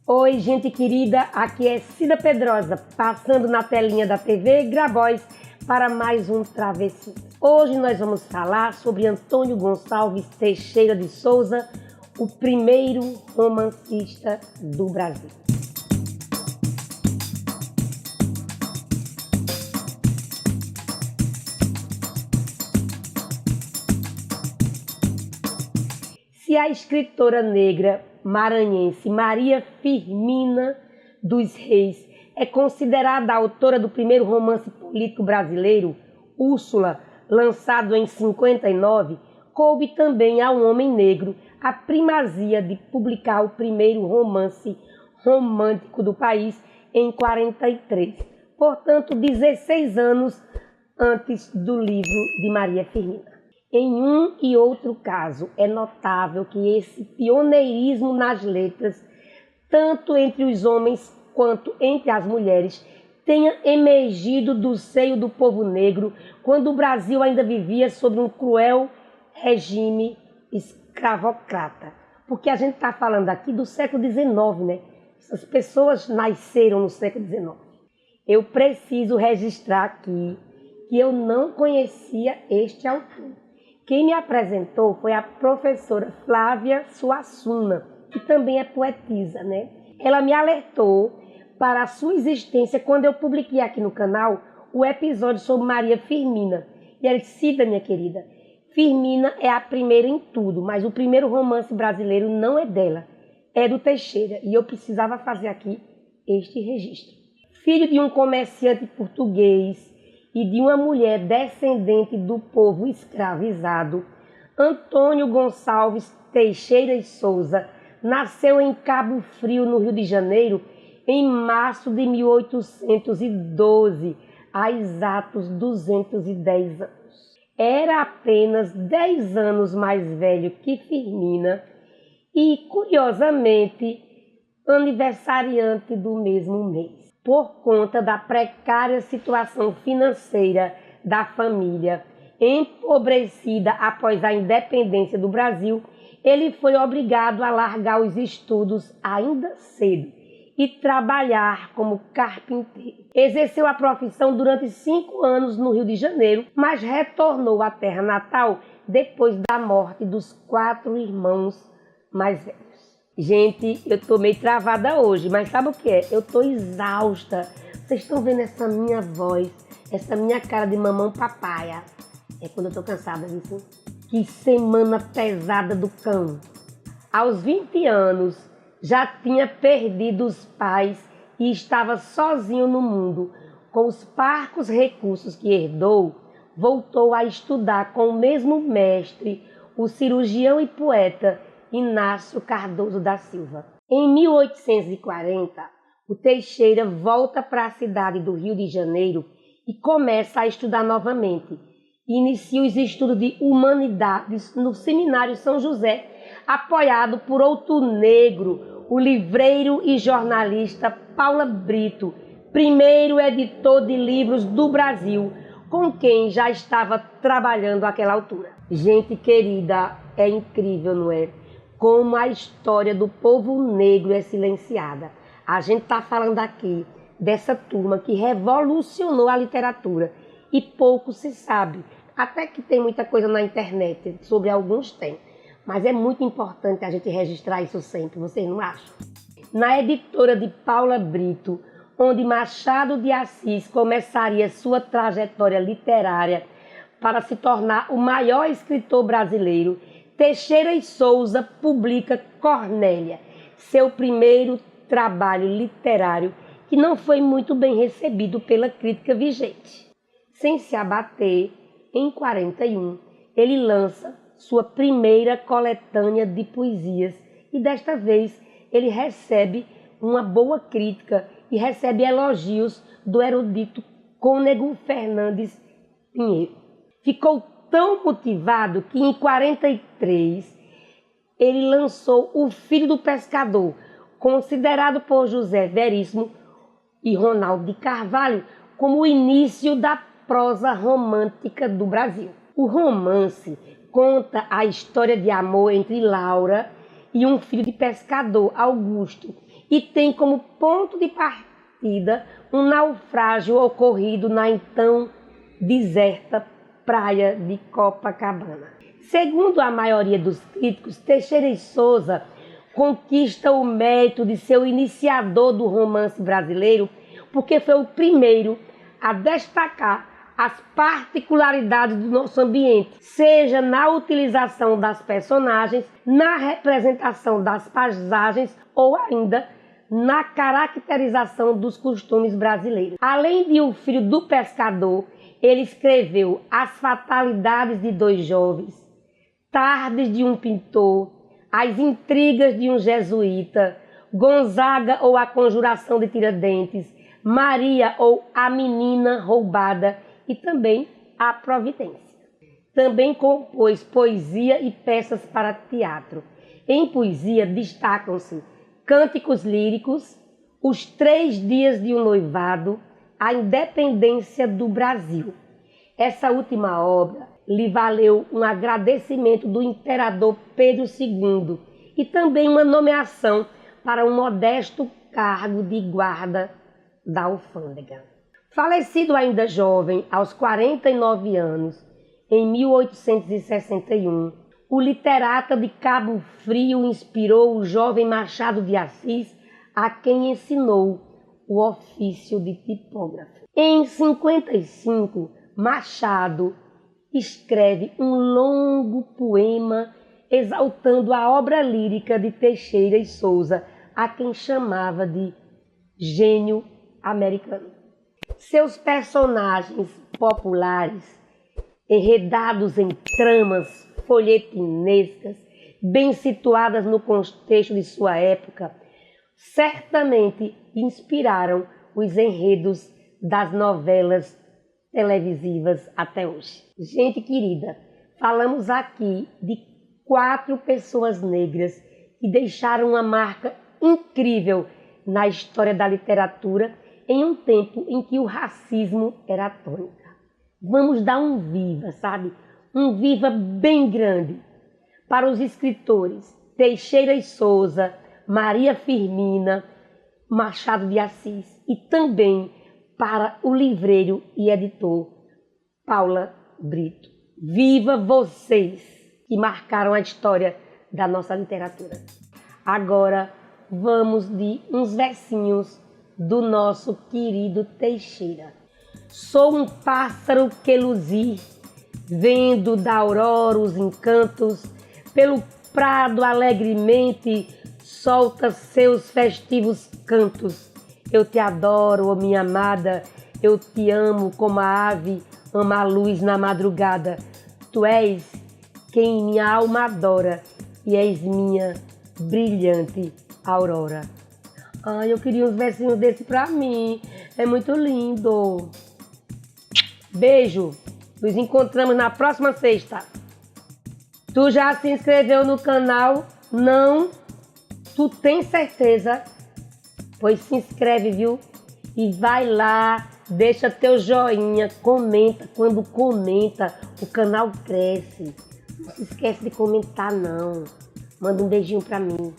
Oi, gente querida, aqui é Cida Pedrosa, passando na telinha da TV Grabois para mais um Travessia. Hoje nós vamos falar sobre Antônio Gonçalves Teixeira de Souza, o primeiro romancista do Brasil. Se a escritora negra maranhense Maria Firmina dos Reis é considerada a autora do primeiro romance político brasileiro, Úrsula, lançado em 59, coube também ao homem negro a primazia de publicar o primeiro romance romântico do país em 43, portanto 16 anos antes do livro de Maria Firmina. Em um e outro caso, é notável que esse pioneirismo nas letras, tanto entre os homens quanto entre as mulheres, tenha emergido do seio do povo negro quando o Brasil ainda vivia sob um cruel regime escravocrata. Porque a gente está falando aqui do século XIX, né? Essas pessoas nasceram no século XIX. Eu preciso registrar aqui que eu não conhecia este autor. Quem me apresentou foi a professora Flávia Suassuna, que também é poetisa, né? Ela me alertou para a sua existência quando eu publiquei aqui no canal o episódio sobre Maria Firmina. E ela disse: Cida, minha querida, Firmina é a primeira em tudo, mas o primeiro romance brasileiro não é dela, é do Teixeira. E eu precisava fazer aqui este registro. Filho de um comerciante português e de uma mulher descendente do povo escravizado, Antônio Gonçalves Teixeira de Souza nasceu em Cabo Frio, no Rio de Janeiro, em março de 1812, há exatos 210 anos. Era apenas 10 anos mais velho que Firmina e, curiosamente, aniversariante do mesmo mês. Por conta da precária situação financeira da família, empobrecida após a independência do Brasil, ele foi obrigado a largar os estudos ainda cedo e trabalhar como carpinteiro. Exerceu a profissão durante 5 anos no Rio de Janeiro, mas retornou à terra natal depois da morte dos 4 irmãos mais velhos. Gente, eu tô meio travada hoje, mas sabe o que é? Eu tô exausta. Vocês estão vendo essa minha voz, essa minha cara de mamão papaya? É quando eu tô cansada disso. Que semana pesada do cão. Aos 20 anos, já tinha perdido os pais e estava sozinho no mundo. Com os parcos recursos que herdou, voltou a estudar com o mesmo mestre, o cirurgião e poeta Inácio Cardoso da Silva. Em 1840, o Teixeira volta para a cidade do Rio de Janeiro e começa a estudar novamente. Inicia os estudos de humanidades no Seminário São José, apoiado por outro negro, o livreiro e jornalista Paula Brito, primeiro editor de livros do Brasil, com quem já estava trabalhando àquela altura. Gente querida, é incrível, não é? Como a história do povo negro é silenciada. A gente está falando aqui dessa turma que revolucionou a literatura e pouco se sabe. Até que tem muita coisa na internet, sobre alguns tem. Mas é muito importante a gente registrar isso sempre, vocês não acham? Na editora de Paula Brito, onde Machado de Assis começaria sua trajetória literária para se tornar o maior escritor brasileiro, Teixeira de Souza publica Cornélia, seu primeiro trabalho literário que não foi muito bem recebido pela crítica vigente. Sem se abater, em 41, ele lança sua primeira coletânea de poesias e desta vez ele recebe uma boa crítica e recebe elogios do erudito Cônego Fernandes Pinheiro. Ficou tão motivado que em 43 ele lançou O Filho do Pescador, considerado por José Veríssimo e Ronaldo de Carvalho como o início da prosa romântica do Brasil. O romance conta a história de amor entre Laura e um filho de pescador, Augusto, e tem como ponto de partida um naufrágio ocorrido na então deserta praia de Copacabana. Segundo a maioria dos críticos, Teixeira e Souza conquista o mérito de ser o iniciador do romance brasileiro, porque foi o primeiro a destacar as particularidades do nosso ambiente, seja na utilização das personagens, na representação das paisagens ou ainda na caracterização dos costumes brasileiros. Além de O Filho do Pescador, ele escreveu As Fatalidades de Dois Jovens, Tardes de um Pintor, As Intrigas de um Jesuíta, Gonzaga ou A Conjuração de Tiradentes, Maria ou A Menina Roubada e também A Providência. Também compôs poesia e peças para teatro. Em poesia destacam-se Cânticos Líricos, Os 3 Dias de um Noivado, A Independência do Brasil. Essa última obra lhe valeu um agradecimento do imperador Pedro II e também uma nomeação para um modesto cargo de guarda da alfândega. Falecido ainda jovem, aos 49 anos, em 1861, o literata de Cabo Frio inspirou o jovem Machado de Assis, a quem ensinou o ofício de tipógrafo. Em 55, Machado escreve um longo poema exaltando a obra lírica de Teixeira e Souza, a quem chamava de gênio americano. Seus personagens populares, enredados em tramas folhetinescas, bem situadas no contexto de sua época, certamente inspiraram os enredos das novelas televisivas até hoje. Gente querida, falamos aqui de 4 pessoas negras que deixaram uma marca incrível na história da literatura em um tempo em que o racismo era tônica. Vamos dar um viva, sabe? Um viva bem grande para os escritores Teixeira e Souza, Maria Firmina, Machado de Assis e também para o livreiro e editor Paula Brito. Viva vocês que marcaram a história da nossa literatura. Agora vamos de uns versinhos do nosso querido Teixeira. Sou um pássaro que luzi, vendo da aurora os encantos, pelo prado alegremente solta seus festivos cantos. Eu te adoro, ó minha amada, eu te amo como a ave ama a luz na madrugada. Tu és quem minha alma adora e és minha brilhante aurora. Ai, eu queria uns versinhos desse pra mim, é muito lindo. Beijo, nos encontramos na próxima sexta. Tu já se inscreveu no canal? Não? Tu tem certeza? Pois se inscreve, viu? E vai lá, deixa teu joinha, comenta. Quando comenta, o canal cresce. Não se esquece de comentar, não. Manda um beijinho pra mim.